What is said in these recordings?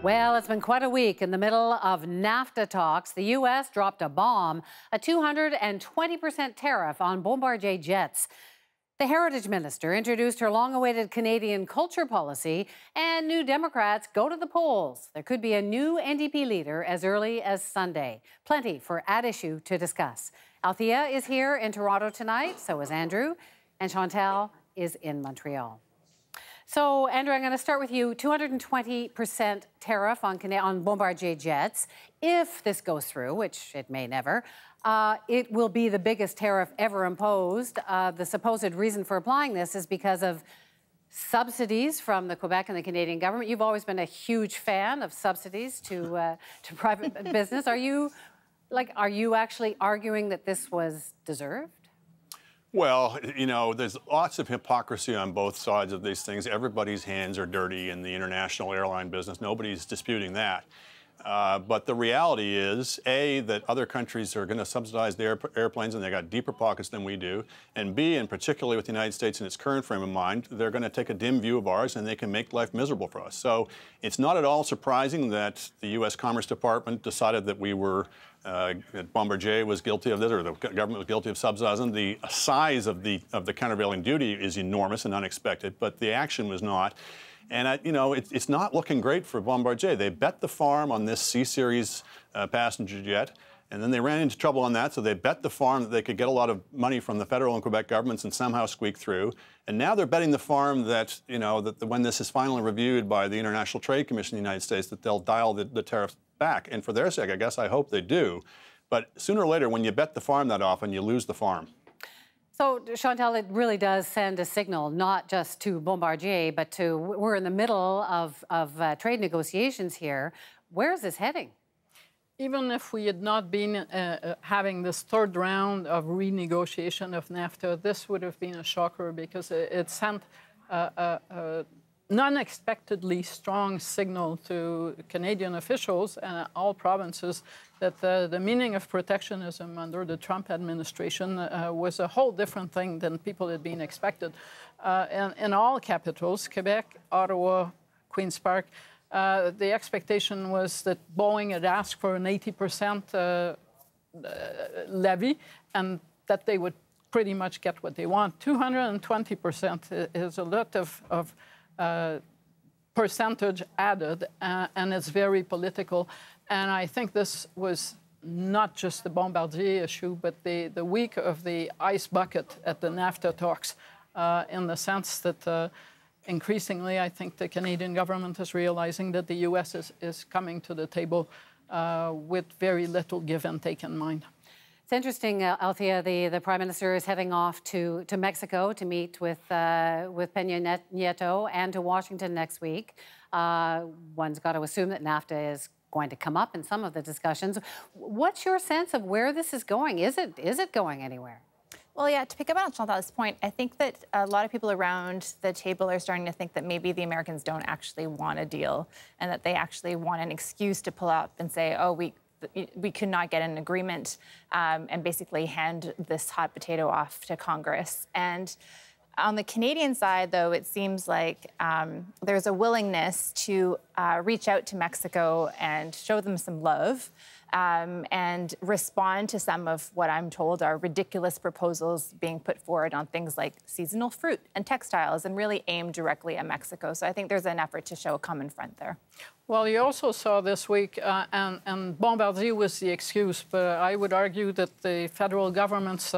Well, it's been quite a week. In the middle of NAFTA talks, the U.S. dropped a bomb, a 220% tariff on Bombardier jets. The Heritage Minister introduced her long-awaited Canadian culture policy, and New Democrats go to the polls. There could be a new NDP leader as early as Sunday. Plenty for At Issue to discuss. Althea is here in Toronto tonight, so is Andrew, and Chantal is in Montreal. So, Andrew, I'm going to start with you. 220% tariff on Bombardier jets. If this goes through, which it may never, it will be the biggest tariff ever imposed. The supposed reason for applying this is because of subsidies from the Quebec and the Canadian government. You've always been a huge fan of subsidies to private business. Are you actually arguing that this was deserved? Well, you know, there's lots of hypocrisy on both sides of these things. Everybody's hands are dirty in the international airline business. Nobody's disputing that. But the reality is, A, that other countries are going to subsidize their airplanes and they got deeper pockets than we do. And B, and particularly with the United States in its current frame of mind, they're going to take a dim view of ours and they can make life miserable for us. So it's not at all surprising that the U.S. Commerce Department decided that we were that Bombardier was guilty of this, or the government was guilty of subsidizing. The size of the countervailing duty is enormous and unexpected, but the action was not. And you know, it's not looking great for Bombardier. They bet the farm on this CSeries passenger jet, and then they ran into trouble on that. So they bet the farm that they could get a lot of money from the federal and Quebec governments and somehow squeak through. And now they're betting the farm that, you know, that when this is finally reviewed by the International Trade Commission in the United States, that they'll dial the tariffs back. And for their sake, I guess I hope they do. But sooner or later, when you bet the farm that often, you lose the farm. So, Chantal, it really does send a signal, not just to Bombardier, but to, we're in the middle of trade negotiations here. Where is this heading? Even if we had not been having this third round of renegotiation of NAFTA, this would have been a shocker because it sent an unexpectedly strong signal to Canadian officials and all provinces that the meaning of protectionism under the Trump administration was a whole different thing than people had been expected. In all capitals, Quebec, Ottawa, Queen's Park, the expectation was that Boeing had asked for an 80% levy and that they would pretty much get what they want. 220% is a lot of percentage added, and it's very political. And I think this was not just the Bombardier issue, but the week of the ice bucket at the NAFTA talks, in the sense that increasingly, I think the Canadian government is realizing that the U.S. is coming to the table with very little give and take in mind. It's interesting, Althea, the Prime Minister is heading off to Mexico to meet with Peña Nieto and to Washington next week. One's got to assume that NAFTA is going to come up in some of the discussions. What's your sense of where this is going? Is it going anywhere? Well, yeah, to pick up on Chantal's point, I think that a lot of people around the table are starting to think that maybe the Americans don't actually want a deal and that they actually want an excuse to pull up and say, oh, we could not get an agreement, and basically hand this hot potato off to Congress. And on the Canadian side, though, it seems like there's a willingness to reach out to Mexico and show them some love and respond to some of what I'm told are ridiculous proposals being put forward on things like seasonal fruit and textiles and really aimed directly at Mexico. So I think there's an effort to show a common front there. Well, you also saw this week, and Bombardier was the excuse, but I would argue that the federal government's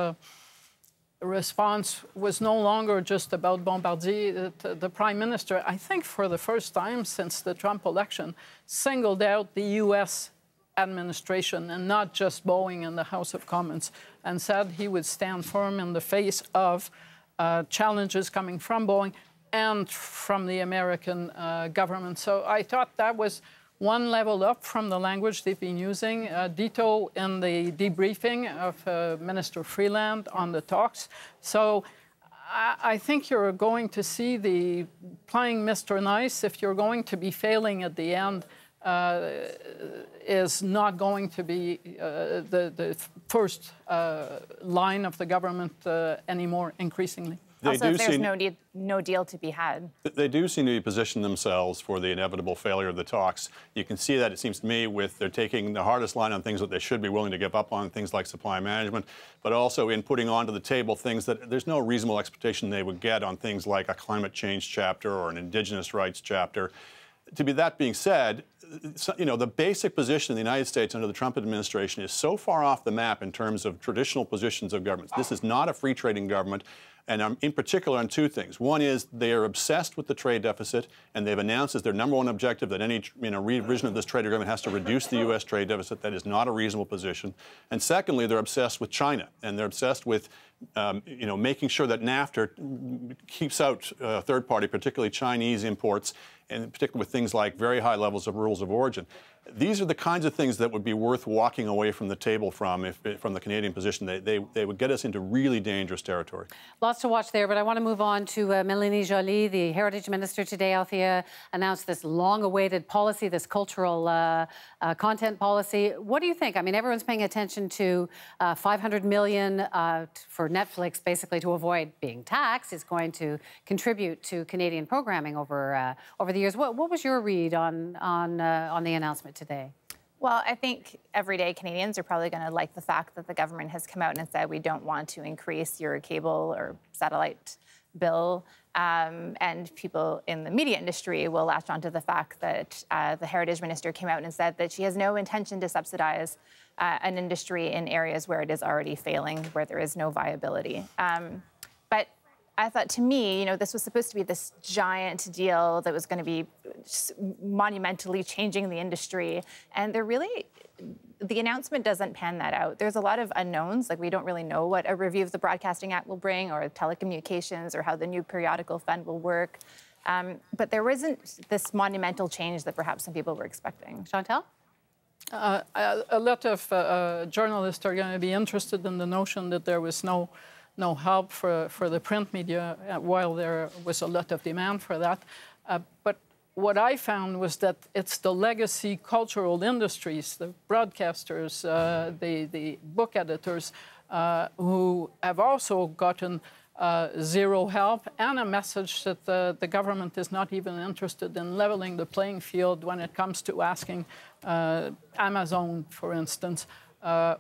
response was no longer just about Bombardier. The Prime Minister, I think for the first time since the Trump election, singled out the U.S. administration and not just Boeing in the House of Commons, and said he would stand firm in the face of challenges coming from Boeing and from the American government. So I thought that was one level up from the language they've been using. Ditto in the debriefing of Minister Freeland on the talks. So I think you're going to see the playing Mr. Nice. If you're going to be failing at the end, is not going to be the first line of the government anymore, increasingly. Also, if there's no deal to be had. They do seem to be positioning themselves for the inevitable failure of the talks. You can see that, it seems to me, with they're taking the hardest line on things that they should be willing to give up on, things like supply management, but also in putting onto the table things that there's no reasonable expectation they would get on things like a climate change chapter or an indigenous rights chapter. That being said, you know, the basic position in the United States under the Trump administration is so far off the map in terms of traditional positions of governments. This is not a free trading government. And in particular on two things. One is they are obsessed with the trade deficit, and they've announced as their #1 objective that any revision of this trade agreement has to reduce the U.S. trade deficit. That is not a reasonable position. And secondly, they're obsessed with China, and they're obsessed with making sure that NAFTA keeps out third party, particularly Chinese imports, and particularly with things like very high levels of rules of origin. These are the kinds of things that would be worth walking away from the table from the Canadian position. They would get us into really dangerous territory. Lots to watch there, but I want to move on to Mélanie Joly, the Heritage Minister today. Althea announced this long-awaited policy, this cultural content policy. What do you think? I mean, everyone's paying attention to $500 million for Netflix, basically to avoid being taxed, is going to contribute to Canadian programming over the years. What was your read on the announcement today? Well, I think everyday Canadians are probably going to like the fact that the government has come out and said we don't want to increase your cable or satellite bill. And people in the media industry will latch onto the fact that the Heritage Minister came out and said that she has no intention to subsidize an industry in areas where it is already failing, where there is no viability. But I thought, to me, you know, this was supposed to be this giant deal that was going to be monumentally changing the industry. And the announcement doesn't pan that out. There's a lot of unknowns. Like, we don't really know what a review of the Broadcasting Act will bring, or telecommunications, or how the new periodical fund will work. But there isn't this monumental change that perhaps some people were expecting. Chantal? A lot of journalists are going to be interested in the notion that there was no help for the print media, while there was a lot of demand for that. But what I found was that it's the legacy cultural industries, the broadcasters, the book editors, who have also gotten zero help, and a message that the government is not even interested in leveling the playing field when it comes to asking Amazon, for instance,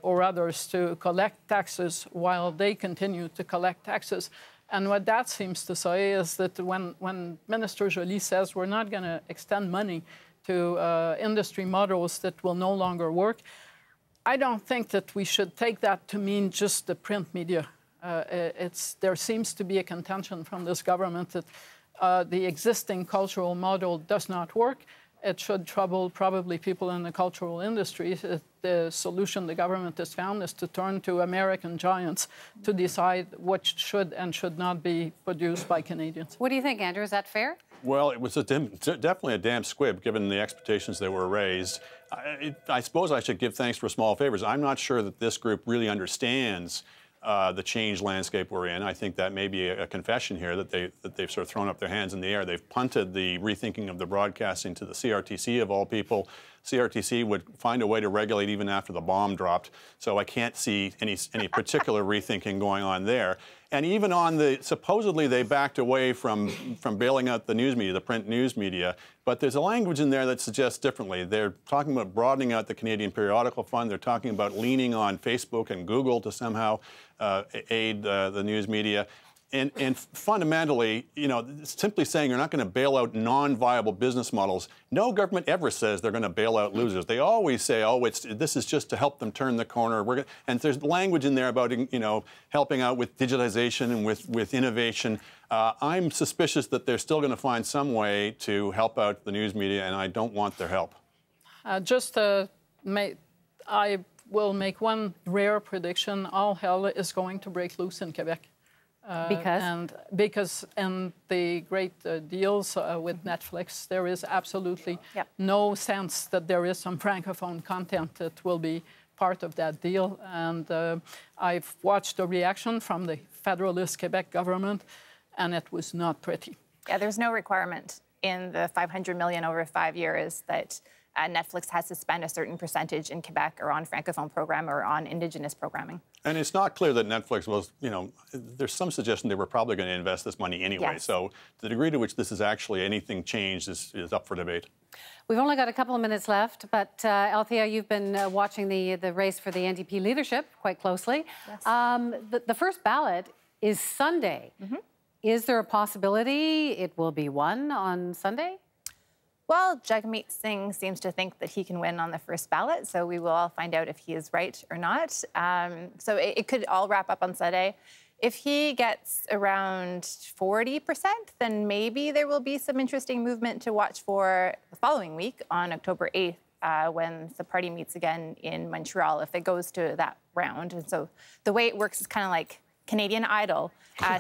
or others to collect taxes while they continue to collect taxes. And what that seems to say is that when Minister Joly says we're not going to extend money to industry models that will no longer work, I don't think that we should take that to mean just the print media. There seems to be a contention from this government that the existing cultural model does not work. It should trouble probably people in the cultural industry. The solution the government has found is to turn to American giants to decide what should and should not be produced by Canadians. What do you think, Andrew? Is that fair? Well, it was definitely a damp squib, given the expectations that were raised. I suppose I should give thanks for small favors. I'm not sure that this group really understands the changed landscape we're in. I think that may be a confession here that they've sort of thrown up their hands in the air. They've punted the rethinking of the broadcasting to the CRTC, of all people. CRTC would find a way to regulate even after the bomb dropped. So I can't see any particular rethinking going on there. And even on supposedly they backed away from bailing out the news media, the print news media. But there's a language in there that suggests differently. They're talking about broadening out the Canadian Periodical Fund. They're talking about leaning on Facebook and Google to somehow aid the news media. And fundamentally, you know, simply saying you're not going to bail out non-viable business models. No government ever says they're going to bail out losers. They always say, oh, this is just to help them turn the corner. And there's language in there about, you know, helping out with digitization and with innovation. I'm suspicious that they're still going to find some way to help out the news media, and I don't want their help. I will make one rare prediction. All hell is going to break loose in Quebec. Because in the great deals with Netflix, there is absolutely no sense that there is some Francophone content that will be part of that deal. And I've watched the reaction from the Federalist Quebec government, and it was not pretty. Yeah, there's no requirement in the $500 million over 5 years that Netflix has to spend a certain percentage in Quebec or on Francophone program or on Indigenous programming. And it's not clear that Netflix was, there's some suggestion they were probably going to invest this money anyway. Yes. So the degree to which this is actually anything changed is up for debate. We've only got a couple of minutes left, but Althea, you've been watching the race for the NDP leadership quite closely. Yes. The first ballot is Sunday. Mm-hmm. Is there a possibility it will be won on Sunday? Well, Jagmeet Singh seems to think that he can win on the first ballot, so we will all find out if he is right or not. So it could all wrap up on Sunday. If he gets around 40%, then maybe there will be some interesting movement to watch for the following week on October 8th, when the party meets again in Montreal, if it goes to that round. And so the way it works is kind of like Canadian Idol.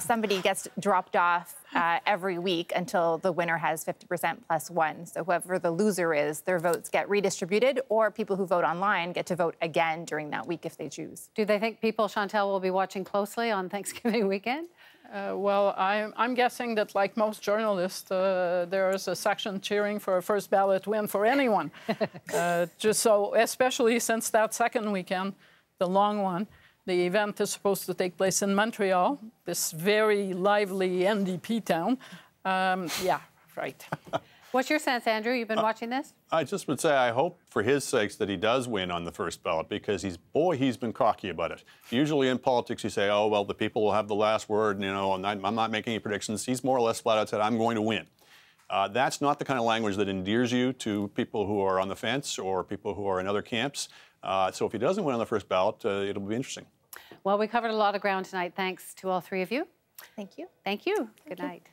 Somebody gets dropped off every week until the winner has 50% plus one. So whoever the loser is, their votes get redistributed, or people who vote online get to vote again during that week if they choose. Do they think people, Chantal, will be watching closely on Thanksgiving weekend? Well, I'm guessing that, like most journalists, there is a section cheering for a first ballot win for anyone. Just so, especially since that second weekend, the long one, the event is supposed to take place in Montreal, this very lively NDP town. Yeah, right. What's your sense, Andrew? You've been watching this? I just would say I hope for his sakes that he does win on the first ballot, because he's been cocky about it. Usually in politics you say, oh, well, the people will have the last word, and I'm not making any predictions. He's more or less flat out said, I'm going to win. That's not the kind of language that endears you to people who are on the fence or people who are in other camps. So if he doesn't win on the first ballot, it'll be interesting. Well, we covered a lot of ground tonight. Thanks to all three of you. Thank you. Thank you. Good night.